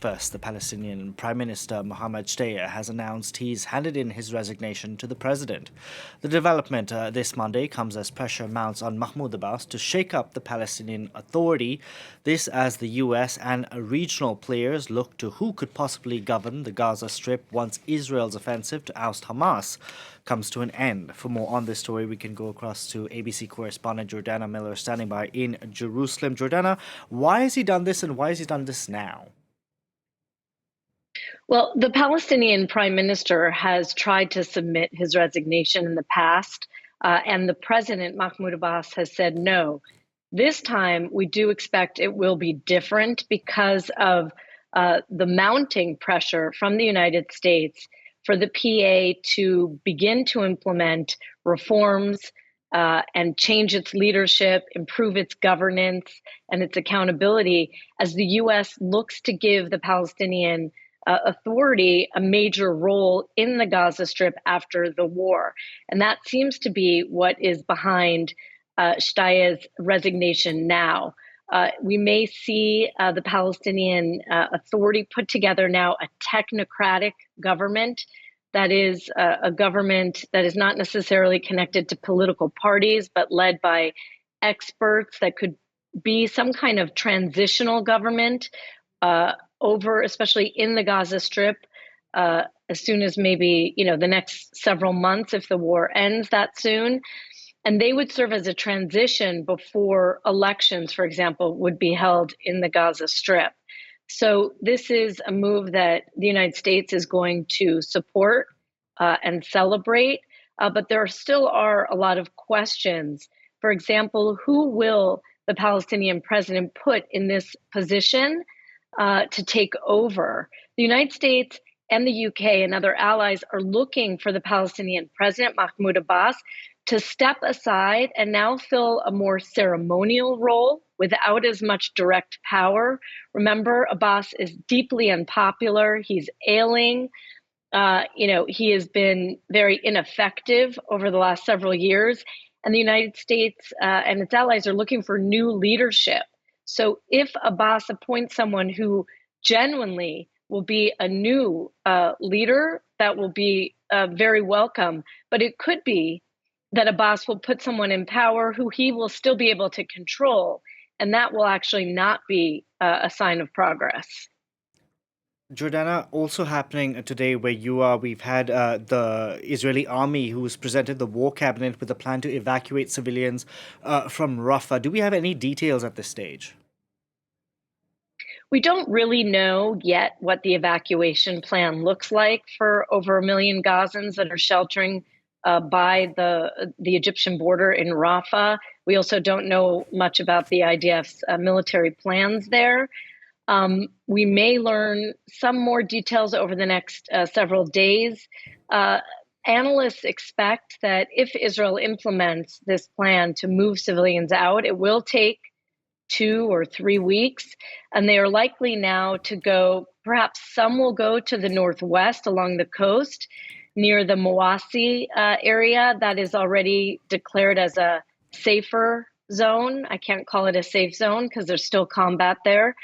First, the Palestinian Prime Minister Mohammad Shtayyeh has announced he's handed in his resignation to the president. The development this Monday comes as pressure mounts on Mahmoud Abbas to shake up the Palestinian Authority. This as the US and regional players look to who could possibly govern the Gaza Strip once Israel's offensive to oust Hamas comes to an end. For more on this story, we can go across to ABC correspondent Jordana Miller standing by in Jerusalem. Jordana, why has he done this and why has he done this now? Well, the Palestinian Prime Minister has tried to submit his resignation in the past, and the president, Mahmoud Abbas, has said no. This time, we do expect it will be different because of the mounting pressure from the United States for the PA to begin to implement reforms and change its leadership, improve its governance and its accountability as the U.S. looks to give the Palestinian Authority a major role in the Gaza Strip after the war. And that seems to be what is behind Shtayyeh's resignation now. We may see the Palestinian Authority put together now a technocratic government that is a government that is not necessarily connected to political parties, but led by experts that could be some kind of transitional government over, especially in the Gaza Strip, as soon as maybe, the next several months if the war ends that soon. And they would serve as a transition before elections, for example, would be held in the Gaza Strip. So this is a move that the United States is going to support and celebrate. But there still are a lot of questions. For example, who will the Palestinian president put in this position to take over? The United States and the UK and other allies are looking for the Palestinian president, Mahmoud Abbas, to step aside and now fill a more ceremonial role without as much direct power. Remember, Abbas is deeply unpopular. He's ailing. He has been very ineffective over the last several years. And the United States and its allies are looking for new leadership. So if Abbas appoints someone who genuinely will be a new leader, that will be very welcome. But it could be that Abbas will put someone in power who he will still be able to control. And that will actually not be a sign of progress. Jordana, also happening today where you are, we've had the Israeli army who's presented the war cabinet with a plan to evacuate civilians from Rafah. Do we have any details at this stage? We don't really know yet what the evacuation plan looks like for over 1 million Gazans that are sheltering by the Egyptian border in Rafah. We also don't know much about the IDF's military plans there. We may learn some more details over the next several days. Analysts expect that if Israel implements this plan to move civilians out, it will take 2 or 3 weeks, and they are likely now to go, perhaps some will go to the northwest along the coast near the Mawasi area that is already declared as a safer zone. I can't call it a safe zone because there's still combat there.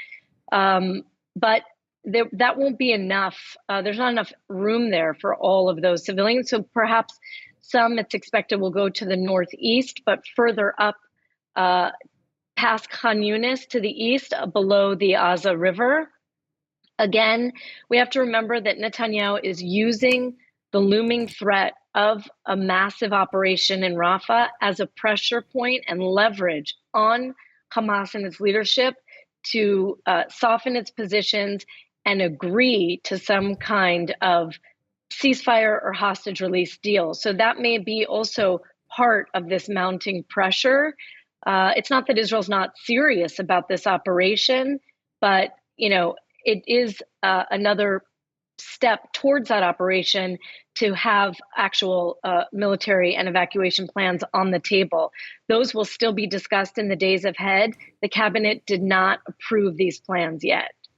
But that won't be enough. There's not enough room there for all of those civilians. So perhaps some, it's expected, will go to the northeast, but further up past Khan Yunis to the east, below the Aza River. Again, we have to remember that Netanyahu is using the looming threat of a massive operation in Rafah as a pressure point and leverage on Hamas and its leadership to soften its positions and agree to some kind of ceasefire or hostage release deal. So that may be also part of this mounting pressure. It's not that Israel's not serious about this operation, but it is another step towards that operation to have actual military and evacuation plans on the table. Those will still be discussed in the days ahead. The cabinet did not approve these plans yet.